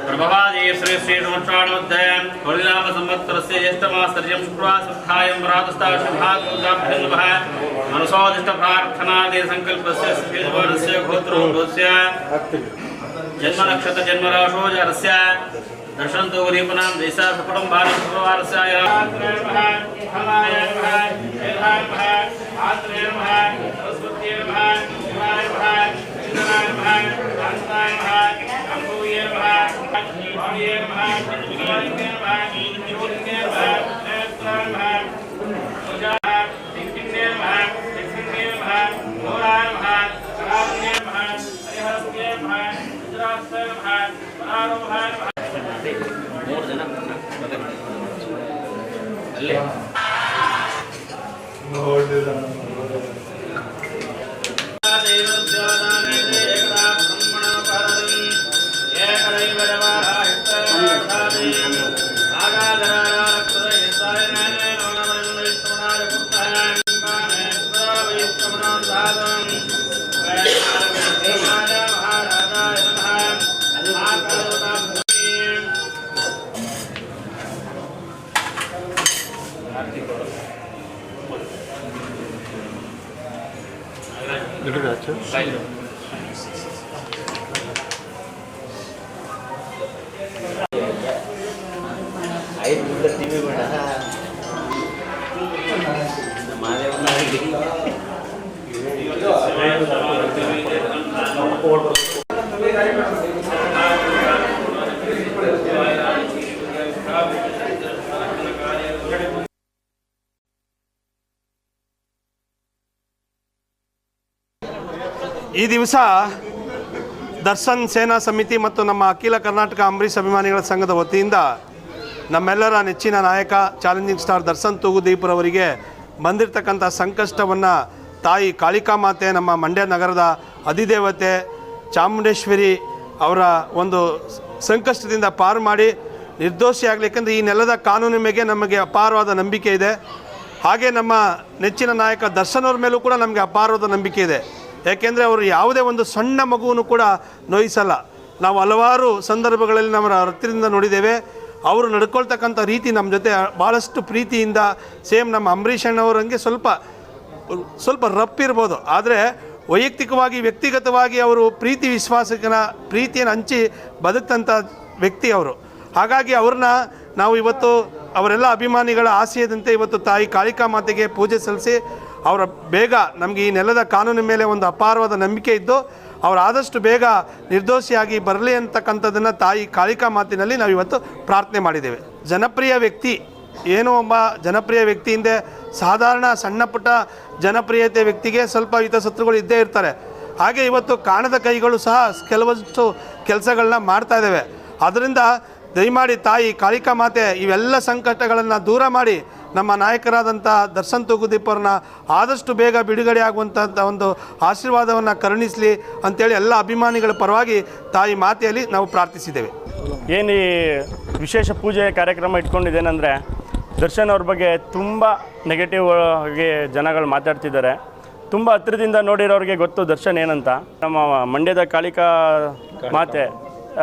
प्रभवादी श्री श्री संवत्सराणोदय वलिनाम संवत्सरस्य ज्येष्ठमासर्यं शुक्रवासरस्थायं प्रातस्ताशुभागोदाभ्यन्वः मनसोदिष्ट प्रार्थनादि संकल्पस्य स्फीर्वर्णस्य गोत्रोद्भवस्य जन्म नक्षत्र जन्म राशो जरस्य दर्शनतो गरीबनां देशा सपटं भारत शुक्रवारस्य ಈ ದಿವಸ ದರ್ಶನ್ ಸೇನಾ ಸಮಿತಿ ಮತ್ತು ನಮ್ಮ ಅಖಿಲ ಕರ್ನಾಟಕ ಅಂಬರೀಷ್ ಅಭಿಮಾನಿಗಳ ಸಂಘದ ವತಿಯಿಂದ ನಮ್ಮೆಲ್ಲರ ನೆಚ್ಚಿನ ನಾಯಕ ಚಾಲೆಂಜಿಂಗ್ ಸ್ಟಾರ್ ದರ್ಶನ್ ತೂಗುದೀಪರವರಿಗೆ ಬಂದಿರತಕ್ಕಂಥ ಸಂಕಷ್ಟವನ್ನು ತಾಯಿ ಕಾಳಿಕಾ ಮಾತೆ, ನಮ್ಮ ಮಂಡ್ಯ ನಗರದ ಅಧಿದೇವತೆ ಚಾಮುಂಡೇಶ್ವರಿ ಅವರ ಒಂದು ಸಂಕಷ್ಟದಿಂದ ಪಾರು ಮಾಡಿ ನಿರ್ದೋಷಿಯಾಗಲಿಕ್ಕೆಂದರೆ ಈ ನೆಲದ ಕಾನೂನಿನ ಮೇಲೆ ನಮಗೆ ಅಪಾರವಾದ ನಂಬಿಕೆ ಇದೆ. ಹಾಗೆ ನಮ್ಮ ನೆಚ್ಚಿನ ನಾಯಕ ದರ್ಶನ್ ಅವ್ರ ಮೇಲೂ ಕೂಡ ನಮಗೆ ಅಪಾರವಾದ ನಂಬಿಕೆ ಇದೆ. ಯಾಕೆಂದರೆ ಅವರು ಯಾವುದೇ ಒಂದು ಸಣ್ಣ ಮಗುವನ್ನು ಕೂಡ ನೋಯಿಸಲ್ಲ. ನಾವು ಹಲವಾರು ಸಂದರ್ಭಗಳಲ್ಲಿ ನಮ್ಮ ಹತ್ತಿರದಿಂದ ನೋಡಿದ್ದೇವೆ. ಅವರು ನಡ್ಕೊಳ್ತಕ್ಕಂಥ ರೀತಿ ನಮ್ಮ ಜೊತೆ ಭಾಳಷ್ಟು ಪ್ರೀತಿಯಿಂದ, ಸೇಮ್ ನಮ್ಮ ಅಂಬರೀಷ್ ಅಣ್ಣವರಂಗೆ ಸ್ವಲ್ಪ ರಪ್ಪಿರ್ಬೋದು, ಆದರೆ ವೈಯಕ್ತಿಕವಾಗಿ ವ್ಯಕ್ತಿಗತವಾಗಿ ಅವರು ಪ್ರೀತಿ ವಿಶ್ವಾಸಕನ ಪ್ರೀತಿಯನ್ನು ಹಂಚಿ ಬದುಕಂಥ ವ್ಯಕ್ತಿ ಅವರು. ಹಾಗಾಗಿ ಅವ್ರನ್ನ ನಾವು ಇವತ್ತು ಅವರೆಲ್ಲ ಅಭಿಮಾನಿಗಳ ಆಶಯದಂತೆ ಇವತ್ತು ತಾಯಿ ಕಾಳಿಕಾ ಮಾತೆಗೆ ಪೂಜೆ ಸಲ್ಲಿಸಿ ಅವರ ಬೇಗ ನಮಗೆ ಈ ನೆಲದ ಕಾನೂನಿನ ಮೇಲೆ ಒಂದು ಅಪಾರವಾದ ನಂಬಿಕೆ ಇದ್ದು ಅವರು ಆದಷ್ಟು ಬೇಗ ನಿರ್ದೋಷಿಯಾಗಿ ಬರಲಿ ಅಂತಕ್ಕಂಥದ್ದನ್ನು ತಾಯಿ ಕಾಳಿಕಾ ಮಾತಿನಲ್ಲಿ ನಾವು ಇವತ್ತು ಪ್ರಾರ್ಥನೆ ಮಾಡಿದ್ದೇವೆ. ಜನಪ್ರಿಯ ವ್ಯಕ್ತಿ, ಏನೋ ಒಬ್ಬ ಜನಪ್ರಿಯ ವ್ಯಕ್ತಿಯಿಂದ ಸಾಧಾರಣ ಸಣ್ಣ ಪುಟ್ಟ ಜನಪ್ರಿಯತೆ ವ್ಯಕ್ತಿಗೆ ಸ್ವಲ್ಪ ಹಿತಶತ್ರುಗಳು ಇದ್ದೇ ಇರ್ತಾರೆ. ಹಾಗೆ ಇವತ್ತು ಕಾಣದ ಕೈಗಳು ಸಹ ಕೆಲವಷ್ಟು ಕೆಲಸಗಳನ್ನ ಮಾಡ್ತಾ ಇದ್ದೇವೆ. ಅದರಿಂದ ದಯಮಾಡಿ ತಾಯಿ ಕಾಳಿಕಾ ಮಾತೆ ಇವೆಲ್ಲ ಸಂಕಟಗಳನ್ನು ದೂರ ಮಾಡಿ ನಮ್ಮ ನಾಯಕರಾದಂಥ ದರ್ಶನ್ ತೂಗುದೀಪವ್ರನ್ನ ಆದಷ್ಟು ಬೇಗ ಬಿಡುಗಡೆ ಆಗುವಂಥ ಒಂದು ಆಶೀರ್ವಾದವನ್ನು ಕರುಣಿಸಲಿ ಅಂಥೇಳಿ ಎಲ್ಲ ಅಭಿಮಾನಿಗಳ ಪರವಾಗಿ ತಾಯಿ ಮಾತೆಯಲ್ಲಿ ನಾವು ಪ್ರಾರ್ಥಿಸಿದ್ದೇವೆ. ಏನು ಈ ವಿಶೇಷ ಪೂಜೆ ಕಾರ್ಯಕ್ರಮ ಇಟ್ಕೊಂಡಿದ್ದೇನೆಂದರೆ, ದರ್ಶನ್ ಅವ್ರ ಬಗ್ಗೆ ತುಂಬ ನೆಗೆಟಿವ್ ಆಗಿ ಜನಗಳು ಮಾತಾಡ್ತಿದ್ದಾರೆ. ತುಂಬ ಹತ್ತಿರದಿಂದ ನೋಡಿರೋರಿಗೆ ಗೊತ್ತು ದರ್ಶನ್ ಏನಂತ. ನಮ್ಮ ಮಂಡ್ಯದ ಕಾಳಿಕಾ ಮಾತೆ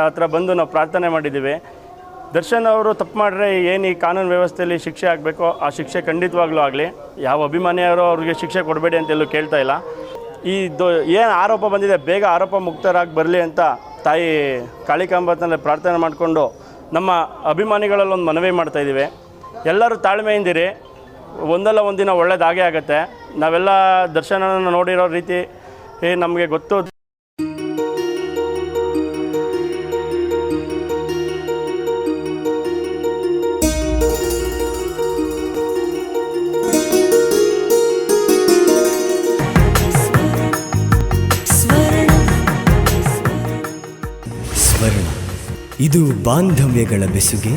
ಹತ್ರ ಬಂದು ನಾವು ಪ್ರಾರ್ಥನೆ ಮಾಡಿದ್ದೀವಿ. ದರ್ಶನ್ ಅವರು ತಪ್ಪು ಮಾಡಿದ್ರೆ ಏನು ಈ ಕಾನೂನು ವ್ಯವಸ್ಥೆಯಲ್ಲಿ ಶಿಕ್ಷೆ ಆಗಬೇಕೋ ಆ ಶಿಕ್ಷೆ ಖಂಡಿತವಾಗ್ಲೂ ಆಗಲಿ. ಯಾವ ಅಭಿಮಾನಿಯವರು ಅವ್ರಿಗೆ ಶಿಕ್ಷೆ ಕೊಡಬೇಡಿ ಅಂತೆಲ್ಲೂ ಕೇಳ್ತಾ ಇಲ್ಲ. ಏನು ಆರೋಪ ಬಂದಿದೆ ಬೇಗ ಆರೋಪ ಮುಕ್ತರಾಗಿ ಬರಲಿ ಅಂತ ತಾಯಿ ಕಾಳಿಕಾಂಬನಲ್ಲಿ ಪ್ರಾರ್ಥನೆ ಮಾಡಿಕೊಂಡು ನಮ್ಮ ಅಭಿಮಾನಿಗಳಲ್ಲಿ ಒಂದು ಮನವಿ ಮಾಡ್ತಾಯಿದ್ದೀವಿ. ಎಲ್ಲರೂ ತಾಳ್ಮೆಯಿಂದಿರಿ, ಒಂದಲ್ಲ ಒಂದಿನ ಒಳ್ಳೇದಾಗೇ ಆಗುತ್ತೆ. ನಾವೆಲ್ಲ ದರ್ಶನವನ್ನು ನೋಡಿರೋ ರೀತಿ ನಮಗೆ ಗೊತ್ತು. ಸ್ವರ್ಣ. ಇದು ಬಾಂಧವ್ಯಗಳ ಬೆಸುಗೆ